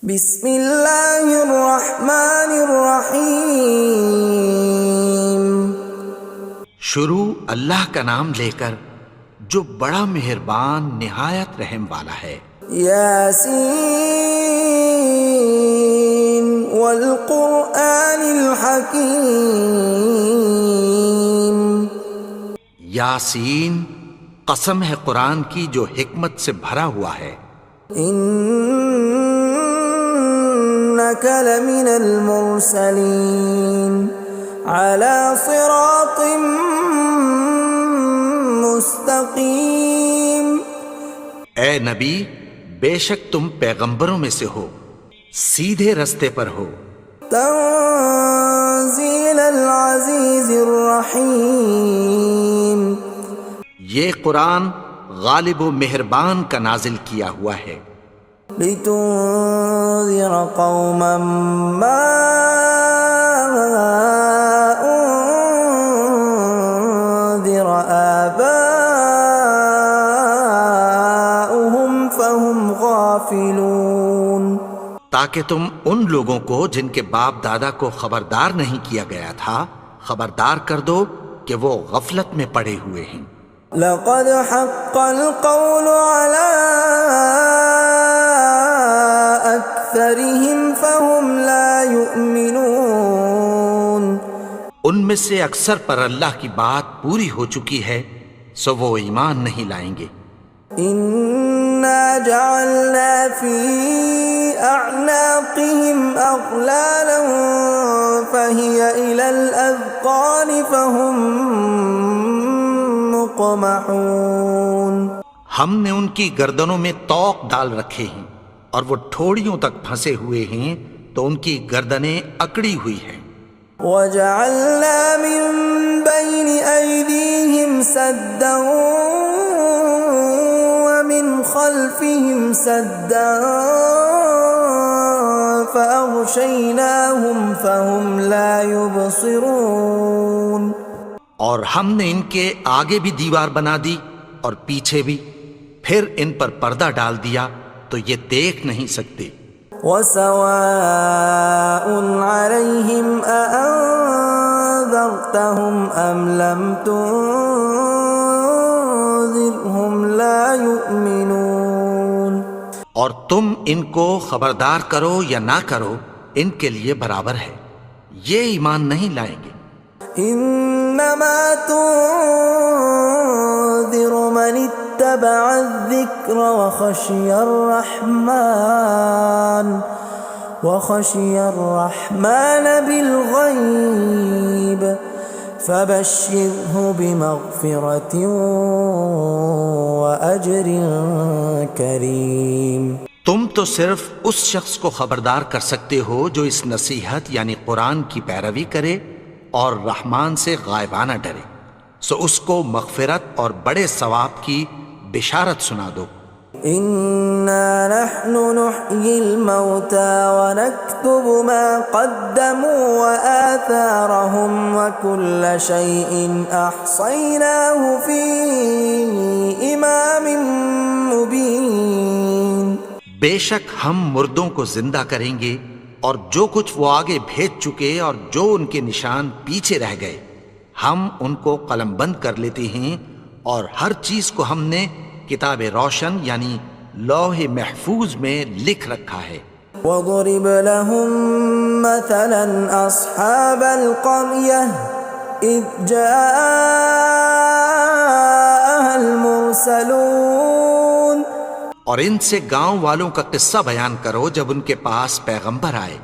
بسم اللہ الرحمن الرحیم۔ شروع اللہ کا نام لے کر جو بڑا مہربان نہایت رحم والا ہے۔ یاسین والقرآن الحکیم۔ یاسین، قسم ہے قرآن کی جو حکمت سے بھرا ہوا ہے۔ انک لمن المرسلین علی صراط مستقیم۔ اے نبی، بے شک تم پیغمبروں میں سے ہو، سیدھے رستے پر ہو۔ تنزیل العزیز الرحیم۔ یہ قرآن غالب و مہربان کا نازل کیا ہوا ہے۔ لتنذر قوما ما انذر آباؤهم فهم غافلون۔ تاکہ تم ان لوگوں کو جن کے باپ دادا کو خبردار نہیں کیا گیا تھا خبردار کر دو کہ وہ غفلت میں پڑے ہوئے ہیں۔ لقد حق القول على أكثرهم فهم لا يؤمنون۔ ان میں سے اکثر پر اللہ کی بات پوری ہو چکی ہے سو وہ ایمان نہیں لائیں گے۔ إنا جعلنا في أعناقهم أغلالا فهي إلى الأذقان فهم مقمحون۔ ہم نے ان کی گردنوں میں طوق ڈال رکھے ہیں اور وہ ٹھوڑیوں تک پھنسے ہوئے ہیں تو ان کی گردنیں اکڑی ہوئی ہیں۔ وَجَعَلْنَا مِن بَيْنِ أَيْدِيهِمْ سَدًّا وَمِنْ خَلْفِهِمْ سَدًّا فَأَغْشَيْنَاهُمْ فَهُمْ لَا يُبْصِرُونَ۔ اور ہم نے ان کے آگے بھی دیوار بنا دی اور پیچھے بھی، پھر ان پر پردہ ڈال دیا تو یہ دیکھ نہیں سکتے۔ وَسَوَاءٌ عَلَيْهِمْ أَأَنذَرْتَهُمْ أَمْ لَمْ تُنذِرْهُمْ لَا يُؤْمِنُونَ۔ اور تم ان کو خبردار کرو یا نہ کرو ان کے لیے برابر ہے، یہ ایمان نہیں لائیں گے۔ انما تنذر من اتبع الذکر وخشی الرحمن بالغیب فبشرہ بمغفرۃ واجر کریم۔ تم تو صرف اس شخص کو خبردار کر سکتے ہو جو اس نصیحت یعنی قرآن کی پیروی کرے اور رحمان سے غائبانہ ڈرے، سو اس کو مغفرت اور بڑے ثواب کی بشارت سنا دو۔ اِنَّا نَحْنُ نُحْيِي الْمَوْتَى وَنَكْتُبُ مَا قَدَّمُوا وَآثَارَهُمْ وَكُلَّ شَيْءٍ أَحْصَيْنَاهُ فِي إِمَامٍ مُبِينٍ۔ بے شک ہم مردوں کو زندہ کریں گے اور جو کچھ وہ آگے بھیج چکے اور جو ان کے نشان پیچھے رہ گئے ہم ان کو قلم بند کر لیتے ہیں، اور ہر چیز کو ہم نے کتاب روشن یعنی لوح محفوظ میں لکھ رکھا ہے۔ وَضُرِبْ لَهُم مَّثَلًا أَصْحَابَ الْقَرْيَةِ إِذْ جَاءَهَا الْمُرْسَلُونَ۔ اور ان سے گاؤں والوں کا قصہ بیان کرو جب ان کے پاس پیغمبر آئے۔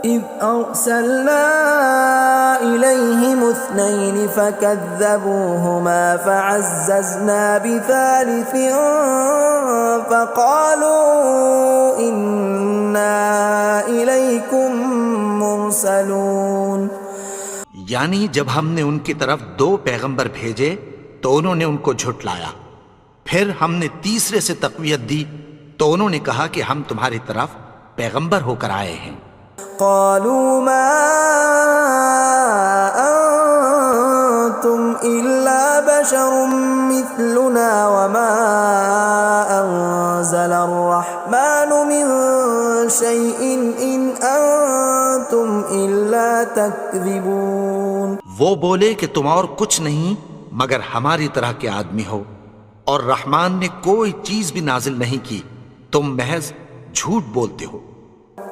إِذْ أَرْسَلْنَا إِلَيْهِمُ اثْنَيْنِ فَكَذَّبُوهُمَا فَعَزَّزْنَا بِثَالِثٍ فَقَالُوا إِنَّا إِلَيْكُمْ مُرْسَلُونَ۔ یعنی جب ہم نے ان کی طرف دو پیغمبر بھیجے تو انہوں نے ان کو جھٹلایا، پھر ہم نے تیسرے سے تقویت دی تو انہوں نے کہا کہ ہم تمہاری طرف پیغمبر ہو کر آئے ہیں۔ قالوا ما انتم الا بشر مثلنا وما انزل الرحمن من شيء إن أنتم إلا تكذبون. وہ بولے کہ تم اور کچھ نہیں مگر ہماری طرح کے آدمی ہو، اور رحمان نے کوئی چیز بھی نازل نہیں کی، تم محض جھوٹ بولتے ہو.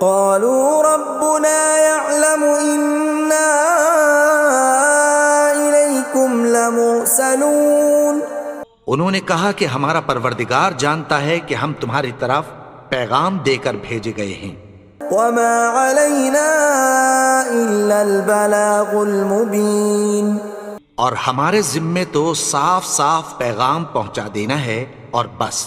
قالوا ربنا يعلم إنا إليكم لمرسلون. انہوں نے کہا کہ ہمارا پروردگار جانتا ہے کہ ہم تمہاری طرف پیغام دے کر بھیجے گئے ہیں. وما علينا إلا البلاغ المبين. اور ہمارے ذمے تو صاف صاف پیغام پہنچا دینا ہے اور بس.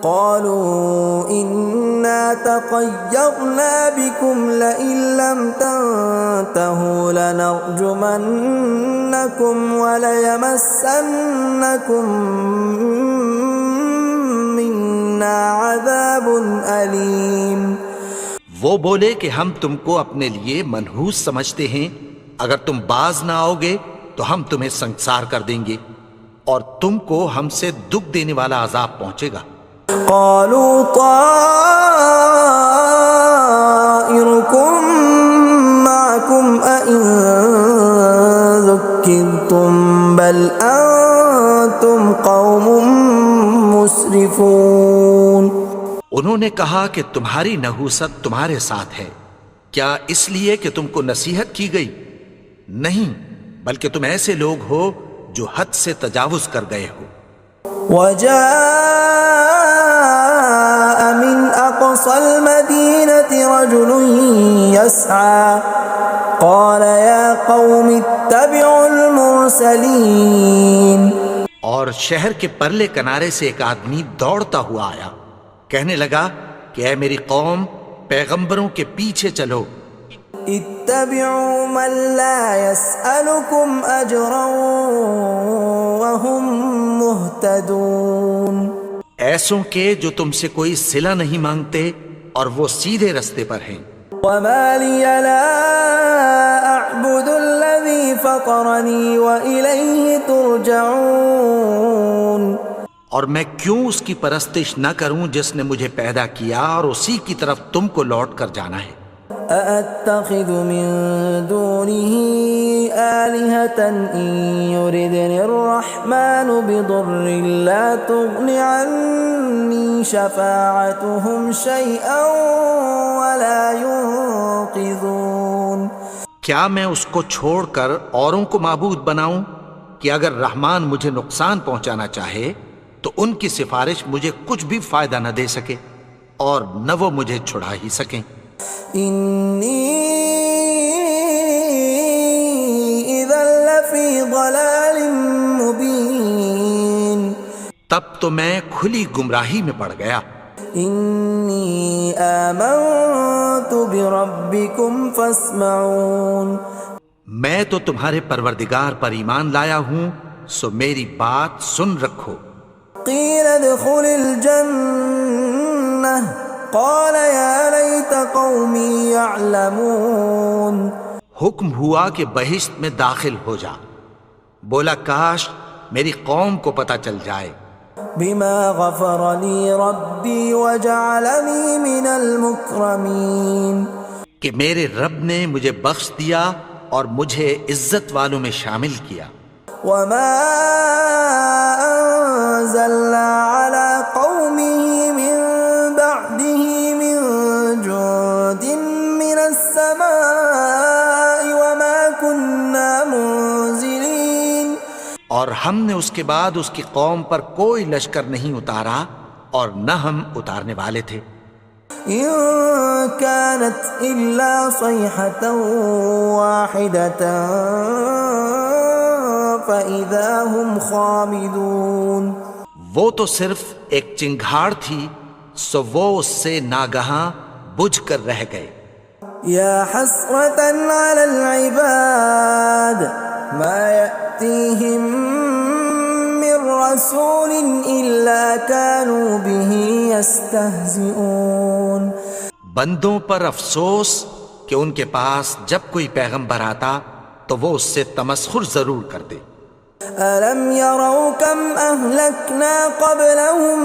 قالوا إنا تطيرنا بكم لئن لم تنتهوا لنرجمنكم وليمسنكم منا عذاب أليم. وہ بولے کہ ہم تم کو اپنے لیے منحوس سمجھتے ہیں، اگر تم باز نہ آؤ گے تو ہم تمہیں سنسار کر دیں گے اور تم کو ہم سے دکھ دینے والا عذاب پہنچے گا. قالوا طائركم معكم أئن ذكرتم بل أنتم قوم مسرفون. انہوں نے کہا کہ تمہاری نحوست تمہارے ساتھ ہے، کیا اس لیے کہ تم کو نصیحت کی گئی؟ نہیں، بلکہ تم ایسے لوگ ہو جو حد سے تجاوز کر گئے ہو. وجاء من أقصى المدينة رجل يسعى قال يا قوم اتبعوا المرسلين. اور شہر کے پرلے کنارے سے ایک آدمی دوڑتا ہوا آیا، کہنے لگا کہ اے میری قوم، پیغمبروں کے پیچھے چلو. اتبعوا من لا يسألكم أجرا وهم مهتدون. ایسوں کے جو تم سے کوئی صلہ نہیں مانگتے اور وہ سیدھے رستے پر ہیں. وما لي لا أعبد الذي فطرني وإليه ترجعون. اور میں کیوں اس کی پرستش نہ کروں جس نے مجھے پیدا کیا اور اسی کی طرف تم کو لوٹ کر جانا ہے. أأتخذ من دونه آلهة إن يردني الرحمن بضر لا تغن عني شفاعتهم شيئا ولا ينقذون. کیا میں اس کو چھوڑ کر اوروں کو معبود بناؤں کہ اگر رحمان مجھے نقصان پہنچانا چاہے تو ان کی سفارش مجھے کچھ بھی فائدہ نہ دے سکے اور نہ وہ مجھے چھڑا ہی سکیں. إني إذا لفي ضلال مبين. تب تو میں کھلی گمراہی میں پڑ گیا. إني آمنت بربكم فاسمعون. میں تو تمہارے پروردگار پر ایمان لایا ہوں، سو میری بات سن رکھو. قيل ادخل الجنة قال يا ليت قومي يعلمون. حکم ہوا کہ بہشت میں داخل ہو جا. بولا کاش میری قوم کو پتہ چل جائے. بما غفر لي ربي وجعلني من المكرمين. کہ میرے رب نے مجھے بخش دیا اور مجھے عزت والوں میں شامل کیا. وما أنزلنا على قومه من بعده من جند من السماء وما كنا منزلين. اور ہم نے اس کے بعد اس کی قوم پر کوئی لشکر نہیں اتارا اور نہ ہم اتارنے والے تھے. إن كانت إلا صيحة واحدة فإذا هم خامدون. وہ تو صرف ایک چنگھاڑ تھی، سو وہ اس سے ناگہاں بجھ کر رہ گئے. يا حسرة على العباد ما يأتيهم من رسول إلا كانوا به يستهزئون. بندوں پر افسوس کہ ان کے پاس جب کوئی پیغمبر آتا تو وہ اس سے تمسخر ضرور کرتے. ألم يروا كم أهلكنا قبلهم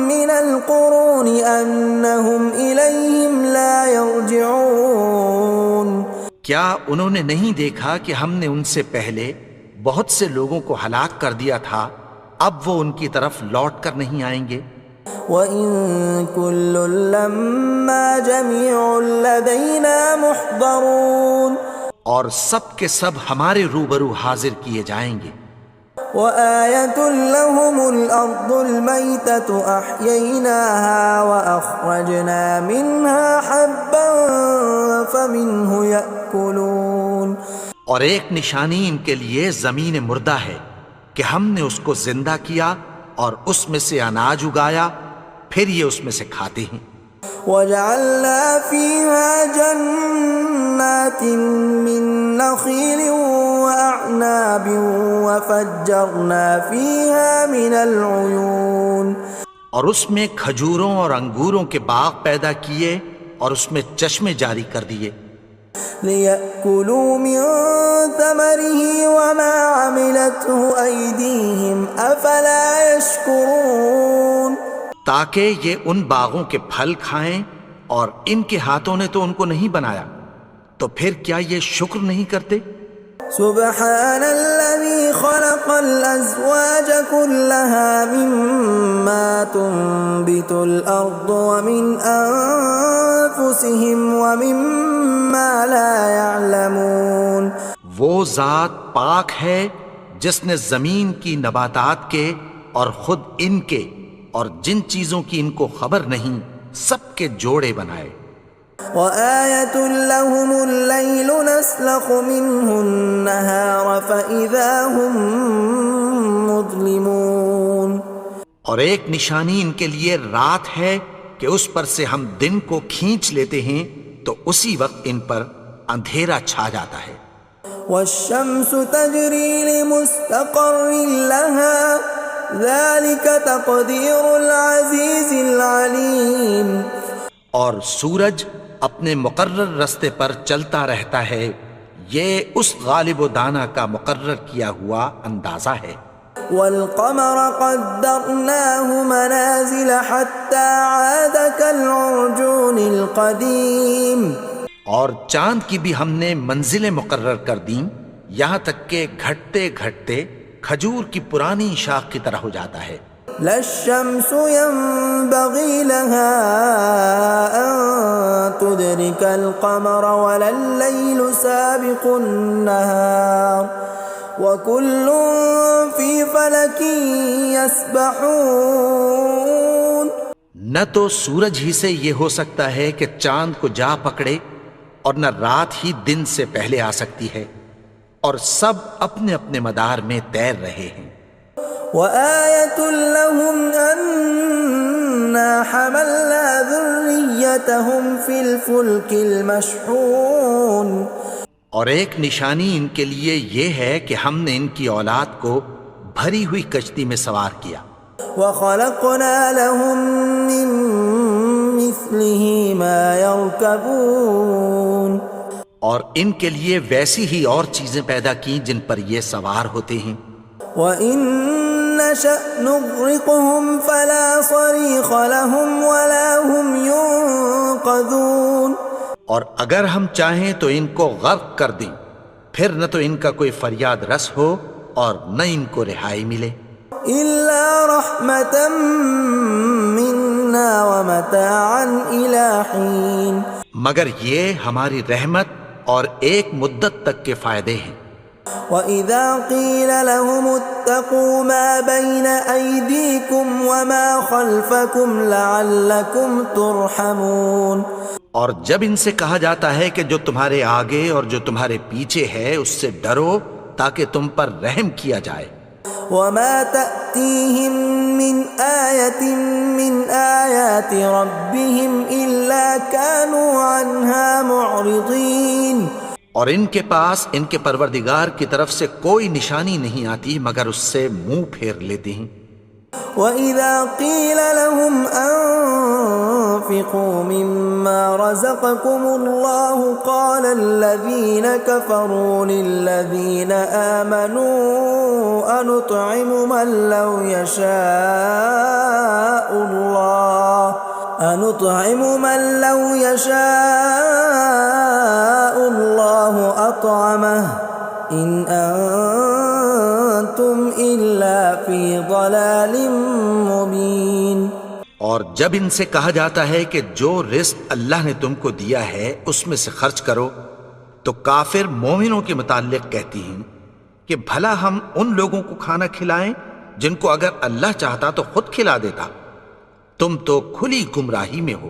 من القرون أنهم إليهم لا يرجعون کیا انہوں نے نہیں دیکھا کہ ہم نے ان سے پہلے بہت سے لوگوں کو ہلاک کر دیا تھا، اب وہ ان کی طرف لوٹ کر نہیں آئیں گے؟ وَإِن كُلٌّ لَّمَّا جَمِيعٌ لَّدَيْنَا مُحْضَرُونَ اور سب کے سب ہمارے روبرو حاضر کیے جائیں گے۔ وَآيَةٌ لَّهُمُ الْأَرْضُ الْمَيْتَةُ أَحْيَيْنَاهَا وَأَخْرَجْنَا مِنْهَا حَبًّا فَمِنْهُ يَأْكُلُونَ اور ایک نشانی ان کے لیے زمین مردہ ہے کہ ہم نے اس کو زندہ کیا اور اس میں سے اناج اگایا، پھر یہ اس میں سے کھاتے ہیں۔ وَجَعَلْنَا فِيهَا جَنَّاتٍ مِّن نَّخِيلٍ وَأَعْنَابٍ وَفَجَّرْنَا فِيهَا مِنَ الْعُيُونِ اور اس میں کھجوروں اور انگوروں کے باغ پیدا کیے اور اس میں چشمے جاری کر دیے، لِيَأْكُلُوا مِن ثَمَرِهِ وَمَا عَمِلَتْهُ أَيْدِيهِمْ أَفَلَا يَشْكُرُونَ تاکہ یہ ان باغوں کے پھل کھائیں، اور ان کے ہاتھوں نے تو ان کو نہیں بنایا، تو پھر کیا یہ شکر نہیں کرتے؟ سبحان الذي خلق الأزواج كلها مما تنبت الأرض ومن أنفسهم ومما لا يعلمون وہ ذات پاک ہے جس نے زمین کی نباتات کے اور خود ان کے اور جن چیزوں کی ان کو خبر نہیں سب کے جوڑے بنائے۔ وَآيَةٌ لَّهُمُ اللَّيْلُ نَسْلَخُ مِنْهُ النَّهَارَ فَإِذَا هُم مُظْلِمُونَ اور ایک نشانی ان کے لیے رات ہے کہ اس پر سے ہم دن کو کھینچ لیتے ہیں تو اسی وقت ان پر اندھیرا چھا جاتا ہے۔ وَالشَّمْسُ تَجْرِي لِمُسْتَقَرٍّ لَّهَا ذَلِكَ تَقْدِيرُ الْعَزِيزِ الْعَلِيمِ اور سورج اپنے مقرر رستے پر چلتا رہتا ہے، یہ اس غالب و دانا کا مقرر کیا ہوا اندازہ ہے۔ وَالْقَمَرَ قَدَّرْنَاهُ مَنَازِلَ حَتَّى عَادَ كَالْعُرْجُونِ الْقَدِيمِ اور چاند کی بھی ہم نے منزلیں مقرر کر دیں، یہاں تک کہ گھٹتے گھٹتے کھجور کی پرانی شاخ کی طرح ہو جاتا ہے۔ لا الشمس ينبغي لها أن تدرك القمر ولا الليل سابق النهار وكل في فلك يسبحون نہ تو سورج ہی سے یہ ہو سکتا ہے کہ چاند کو جا پکڑے، اور نہ رات ہی دن سے پہلے آ سکتی ہے، اور سب اپنے اپنے مدار میں تیر رہے ہیں۔ وَآيَةٌ لَّهُمْ أَنَّا حَمَلْنَا ذُرِّيَّتَهُمْ فِي الْفُلْكِ الْمَشْحُونِ اور ایک نشانی ان کے لیے یہ ہے کہ ہم نے ان کی اولاد کو بھری ہوئی کشتی میں سوار کیا۔ وَخَلَقْنَا لَهُم مِّن مِّثْلِهِ مَا يَرْكَبُونَ اور ان کے لیے ویسی ہی اور چیزیں پیدا کی جن پر یہ سوار ہوتے ہیں۔ وَإِن نَّشَأْ نُغْرِقْهُمْ فَلَا صَرِيخَ لَهُمْ وَلَا هُمْ يُنقَذُونَ اور اگر ہم چاہیں تو ان کو غرق کر دیں، پھر نہ تو ان کا کوئی فریاد رس ہو اور نہ ان کو رہائی ملے۔ إِلَّا رَحْمَةً مِّنَّا وَمَتَاعًا إِلَىٰ حِينٍ مگر یہ ہماری رحمت اور ایک مدت تک کے فائدے ہیں۔ وَإِذَا قِيلَ لَهُمُ اتَّقُوا مَا بَيْنَ أَيْدِيكُمْ وَمَا خَلْفَكُمْ لَعَلَّكُمْ تُرْحَمُونَ اور جب ان سے کہا جاتا ہے کہ جو تمہارے آگے اور جو تمہارے پیچھے ہے اس سے ڈرو تاکہ تم پر رحم کیا جائے۔ وَمَا تَأْتِيهِم مِّنْ آيَةٍ مِّنْ آيَاتِ رَبِّهِمْ إِلَّا كَانُوا عَنْهَا مُعْرِضِينَ اور ان کے پاس ان کے پروردگار کی طرف سے کوئی نشانی نہیں آتی مگر اس سے منہ پھیر لیتے ہیں۔ وَإِذَا قِيلَ لَهُمْ وأنفقوا مما رزقكم الله قال الذين كفروا للذين آمنوا أنطعم من لو يشاء الله أطعمه إن أنتم إلا في ضلال مبين۔ اور جب ان سے کہا جاتا ہے کہ جو رزق اللہ نے تم کو دیا ہے اس میں سے خرچ کرو، تو کافر مومنوں کے متعلق کہتی ہیں کہ بھلا ہم ان لوگوں کو کھانا کھلائیں جن کو اگر اللہ چاہتا تو خود کھلا دیتا، تم تو کھلی گمراہی میں ہو۔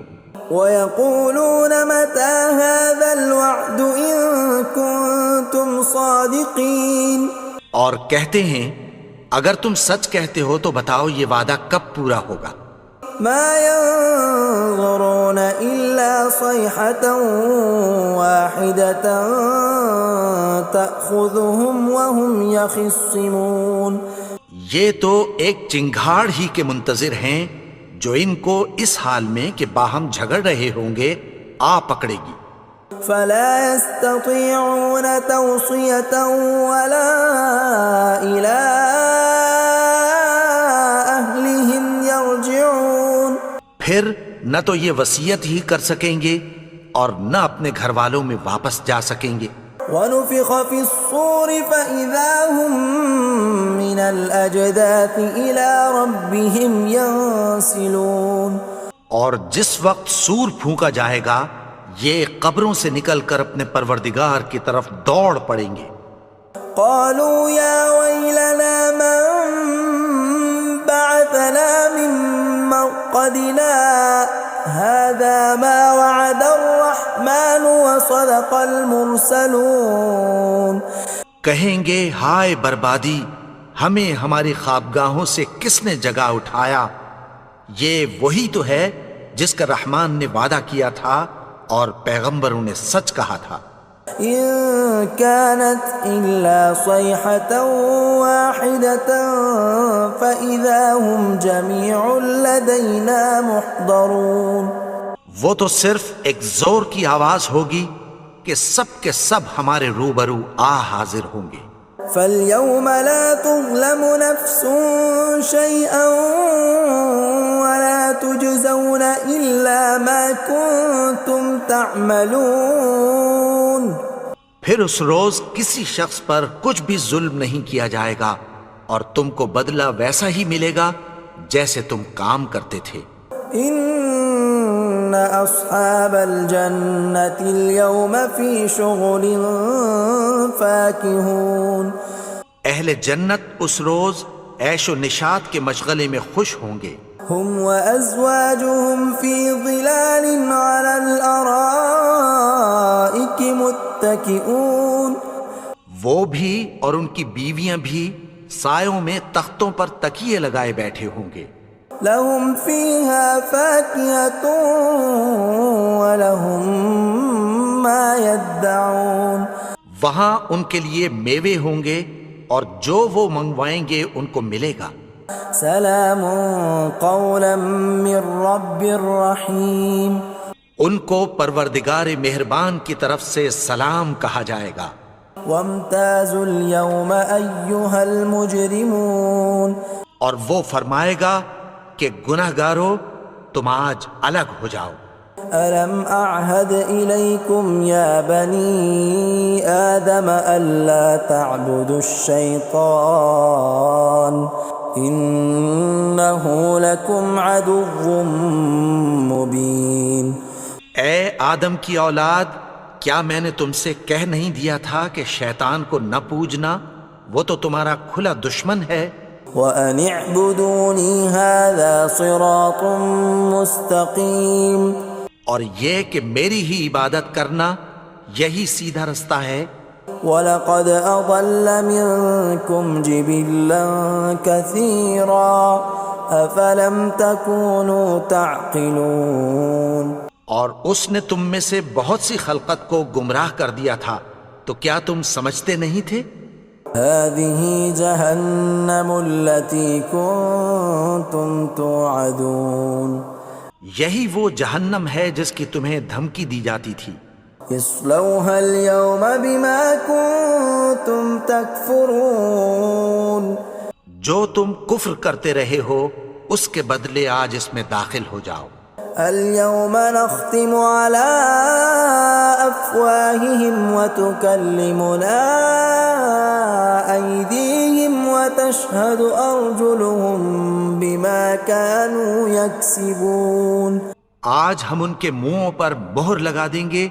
وَيَقُولُونَ مَتَى هَذَا الْوَعْدُ إِن كُنتُمْ صَادِقِينَ، اور کہتے ہیں اگر تم سچ کہتے ہو تو بتاؤ یہ وعدہ کب پورا ہوگا۔ مَا يَنظُرُونَ إِلَّا صَيْحَةً وَاحِدَةً تَأْخُذُهُمْ وَهُمْ يَخِصِّمُونَ، یہ تو ایک چنگھاڑ ہی کے منتظر ہیں جو ان کو اس حال میں کہ باہم جھگڑ رہے ہوں گے آ پکڑے گی۔ فَلَا يَسْتَطِيعُونَ تَوْصِيَةً وَلَا إِلَىٰ أَهْلِهِمْ يَرْجِعُونَ، پھر نہ تو یہ وصیت ہی کر سکیں گے اور نہ اپنے گھر والوں میں واپس جا سکیں گے۔ وَنُفِخَ فِي الصُّورِ فَإِذَا هُم مِّنَ الْأَجْدَاثِ إِلَىٰ رَبِّهِمْ يَنسِلُونَ، اور جس وقت سور پھونکا جائے گا یہ قبروں سے نکل کر اپنے پروردگار کی طرف دوڑ پڑیں گے۔ قالوا يا ويلنا من بعثنا من مرقدنا هذا ما وعد الرحمن وصدق المرسلون، کہیں گے ہائے بربادی، ہمیں ہماری خوابگاہوں سے کس نے جگا اٹھایا، یہ وہی تو ہے جس کا رحمان نے وعدہ کیا تھا اور پیغمبروں نے سچ کہا تھا۔ إن كانت إلا صيحة واحدة فإذا هم جميع لدينا محضرون، وہ تو صرف ایک زور کی آواز ہوگی کہ سب کے سب ہمارے روبرو آ حاضر ہوں گے۔ فَالْيَوْمَ لَا تُظْلَمُ نَفْسٌ شَيْئًا وَلَا تُجْزَوْنَ إِلَّا مَا كُنتُمْ تَعْمَلُونَ، پھر اس روز کسی شخص پر کچھ بھی ظلم نہیں کیا جائے گا اور تم کو بدلہ ویسا ہی ملے گا جیسے تم کام کرتے تھے۔ إِنَّ أَصْحَابَ الْجَنَّةِ الْيَوْمَ فِي شُغُلٍ فَاكِهُونَ، اہل جنت اس روز عیش و نشاط کے مشغلے میں خوش ہوں گے۔ هُمْ وَأَزْوَاجُهُمْ فِي ظِلَالٍ عَلَى الْأَرَائِكِ مُتَّكِئُونَ، وہ بھی اور ان کی بیویاں بھی سایوں میں تختوں پر تکیے لگائے بیٹھے ہوں گے۔ لَهُمْ فِيهَا فَاكِهَةٌ وَلَهُمْ مَا يَدَّعُونَ، وہاں ان کے لیے میوے ہوں گے اور جو وہ منگوائیں گے ان کو ملے گا۔ سلام قولا من رب الرحیم، ان کو پروردگار مہربان کی طرف سے سلام کہا جائے گا۔ وامتازوا اليوم ایھا المجرمون، اور وہ فرمائے گا کہ گنہگارو تم آج الگ ہو جاؤ۔ ألم أعهد إليكم يا بني آدم ألا تعبدوا الشيطان إنه لكم عدو مبين۔ اے آدم کی اولاد، کیا میں نے تم سے کہہ نہیں دیا تھا کہ شیطان کو نہ پوجنا، وہ تو تمہارا کھلا دشمن ہے۔ وَأَنِ اعْبُدُونِي هَذَا صِرَاطٌ مُسْتَقِيمٌ، اور یہ کہ میری ہی عبادت کرنا یہی سیدھا رستہ ہے۔ وَلَقَدْ أَضَلَّ مِنْكُمْ جِبِلًّا كَثِيرًا أَفَلَمْ تَكُونُوا تَعْقِلُونَ، اور اس نے تم میں سے بہت سی خلقت کو گمراہ کر دیا تھا، تو کیا تم سمجھتے نہیں تھے؟ هَذِهِ جَهَنَّمُ الَّتِي كُنْتُمْ تُوعَدُونَ، یہی وہ جہنم ہے جس کی تمہیں دھمکی دی جاتی تھی. اصلوها اليوم بما كنتم تكفرون. جو تم کفر کرتے رہے ہو اس کے بدلے آج اس میں داخل ہو جاؤ. اليوم نختم على أفواههم وتكلمنا أيديهم وتشهد أرجلهم بما كانوا يكسبون. آج ہم ان کے منہوں پر مہر لگا دیں گے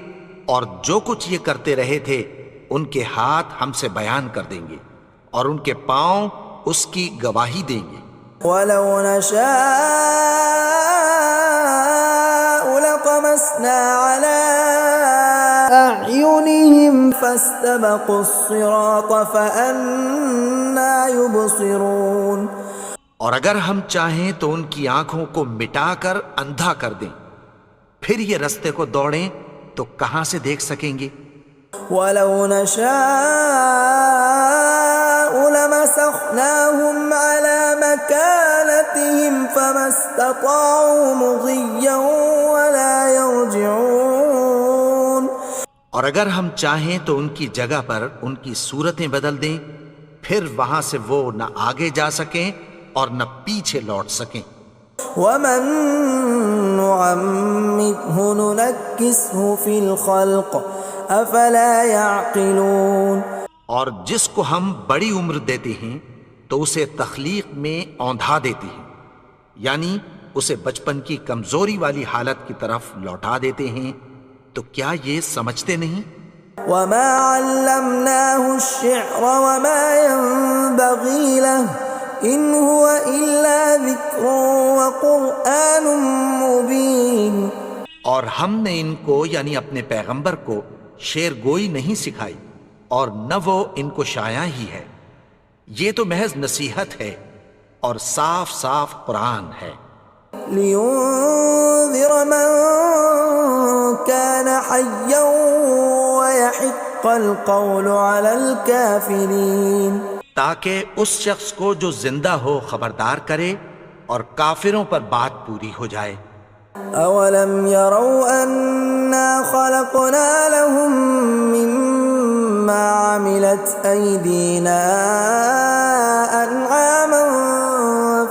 اور جو کچھ یہ کرتے رہے تھے ان کے ہاتھ ہم سے بیان کر دیں گے اور ان کے پاؤں اس کی گواہی دیں گے. ولو نشاء لطمسنا على أعينهم فاستبقوا الصراط فأنى يبصرون. اور اگر ہم چاہیں تو ان کی آنکھوں کو مٹا کر اندھا کر دیں، پھر یہ رستے کو دوڑیں تو کہاں سے دیکھ سکیں گے. ولو نشاء لمسخناهم على مكانتهم فما استطاعوا مضيا ولا يرجعون. اور اگر ہم چاہیں تو ان کی جگہ پر ان کی صورتیں بدل دیں، پھر وہاں سے وہ نہ آگے جا سکیں اور نہ پیچھے لوٹ سکیں. ومن نعمره ننكسه في الخلق افلا يعقلون. اور جس کو ہم بڑی عمر دیتے ہیں تو اسے تخلیق میں اوندھا دیتے ہیں، یعنی اسے بچپن کی کمزوری والی حالت کی طرف لوٹا دیتے ہیں. تو کیا یہ سمجھتے نہیں؟ وما علمناه الشعر وما ينبغي له ان هو الا ذکر وقرآن مبین. اور ہم نے ان کو یعنی اپنے پیغمبر کو شعر گوئی نہیں سکھائی اور نہ وہ ان کو شایع ہی ہے، یہ تو محض نصیحت ہے اور صاف صاف قرآن ہے. لینذر من كان حیا ويحق القول على الكافرین. تاکہ اس شخص کو جو زندہ ہو خبردار کرے اور کافروں پر بات پوری ہو جائے. اولم يروا انا خلقنا لهم مما عملت ايدينا انعاما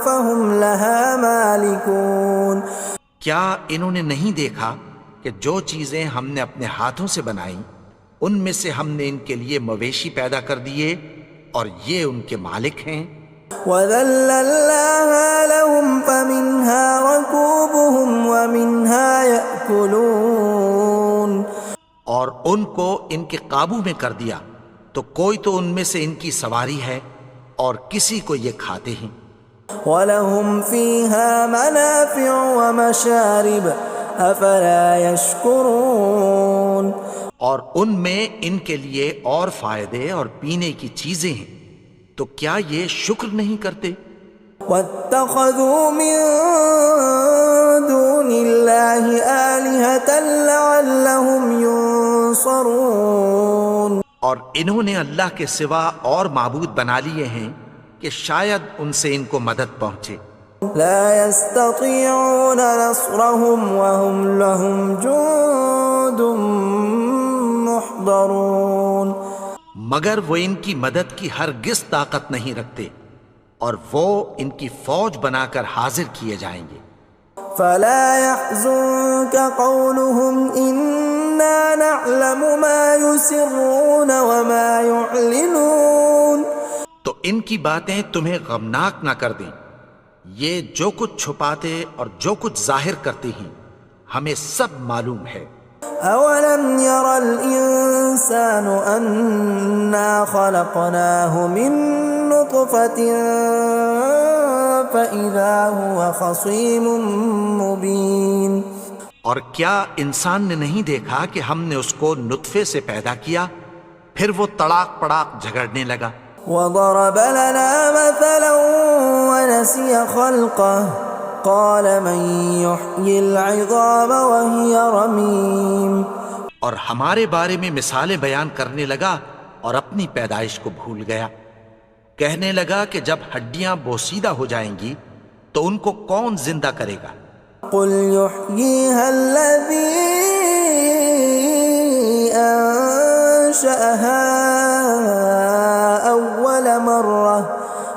فهم لها مالكون. کیا انہوں نے نہیں دیکھا کہ جو چیزیں ہم نے اپنے ہاتھوں سے بنائیں ان میں سے ہم نے ان کے لیے مویشی پیدا کر دیے اور یہ ان کے مالک ہیں. وَذَلَّلْنَاهَا لَهُمْ فَمِنْهَا رَكُوبُهُمْ وَمِنْهَا يَأْكُلُونَ. اور ان کو ان کے قابو میں کر دیا تو کوئی تو ان میں سے ان کی سواری ہے اور کسی کو یہ کھاتے ہیں. وَلَهُمْ فِيهَا مَنَافِعُ وَمَشَارِبُ أَفَلَا يَشْكُرُونَ. اور ان میں ان کے لیے اور فائدے اور پینے کی چیزیں ہیں، تو کیا یہ شکر نہیں کرتے؟ وَاتَّخَذُوا مِن دُونِ اللَّهِ آلِهَةً لَعَلَّهُمْ يُنصَرُونَ. اور انہوں نے اللہ کے سوا اور معبود بنا لیے ہیں کہ شاید ان سے ان کو مدد پہنچے. لا يستطيعون نصرهم وهم لهم جند محضرون. مگر وہ ان کی مدد کی ہرگز طاقت نہیں رکھتے اور وہ ان کی فوج بنا کر حاضر کیے جائیں گے. فلا يحزنك قولهم إنا نعلم ما يسرون وما يعلنون. تو ان کی باتیں تمہیں غمناک نہ کر دیں، یہ جو کچھ چھپاتے اور جو کچھ ظاہر کرتے ہیں ہمیں سب معلوم ہے. اولم ير الانسان انا خلقناه من نطفة فاذا هو خصيم مبين. اور کیا انسان نے نہیں دیکھا کہ ہم نے اس کو نطفے سے پیدا کیا پھر وہ تڑاک پڑاک جھگڑنے لگا. وضرب لنا مثلا ونسي خلقه قال من يحيي العظام وهي رميم. اور ہمارے بارے میں مثالیں بیان کرنے لگا اور اپنی پیدائش کو بھول گیا. کہنے لگا کہ جب ہڈیاں بوسیدہ ہو جائیں گی تو ان کو کون زندہ کرے گا قل يحييها الذي أنشأها أول مرة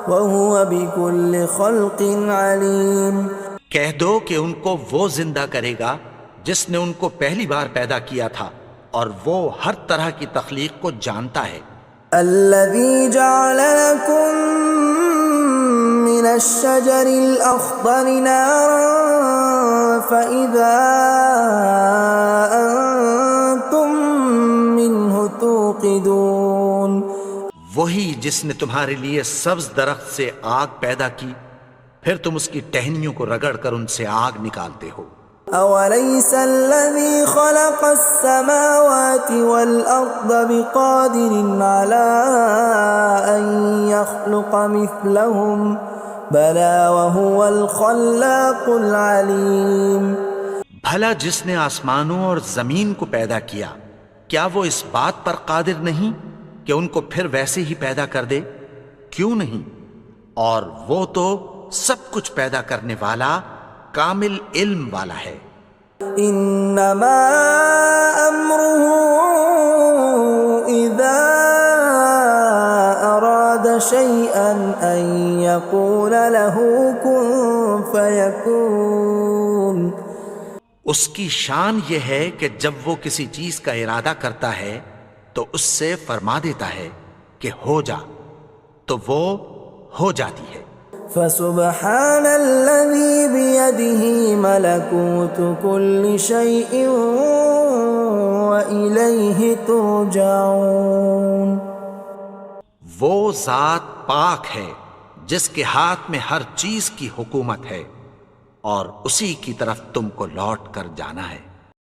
وهو بكل خلق عليم۔ کہہ دو کہ ان کو وہ زندہ کرے گا جس نے ان کو پہلی بار پیدا کیا تھا، اور وہ ہر طرح کی تخلیق کو جانتا ہے۔ الذي جعل لكم من الشجر الأخضر نارا فإذا أنتم منه توقدون، وہی جس نے تمہارے لیے سبز درخت سے آگ پیدا کی، پھر تم اس کی ٹہنیوں کو رگڑ کر ان سے آگ نکالتے ہو۔ أوليس الذي خلق السماوات والأرض بقادر على أن يخلق مثلهم بلى وهو الخلاق العليم۔ بھلا جس نے آسمانوں اور زمین کو پیدا کیا، کیا وہ اس بات پر قادر نہیں کہ ان کو پھر ویسے ہی پیدا کر دے؟ کیوں نہیں؟ اور وہ تو سب کچھ پیدا کرنے والا، کامل علم والا ہے۔ انما امره اذا اراد شيئا ان يقول له كن فيكون۔ اس کی شان یہ ہے کہ جب وہ کسی چیز کا ارادہ کرتا ہے تو اس سے فرما دیتا ہے کہ ہو جا، تو وہ ہو جاتی ہے۔ فسبحان الذي بيده ملكوت كل شيء وإليه ترجعون۔ وہ ذات پاک ہے جس کے ہاتھ میں ہر چیز کی حکومت ہے، اور اسی کی طرف تم کو لوٹ کر جانا ہے۔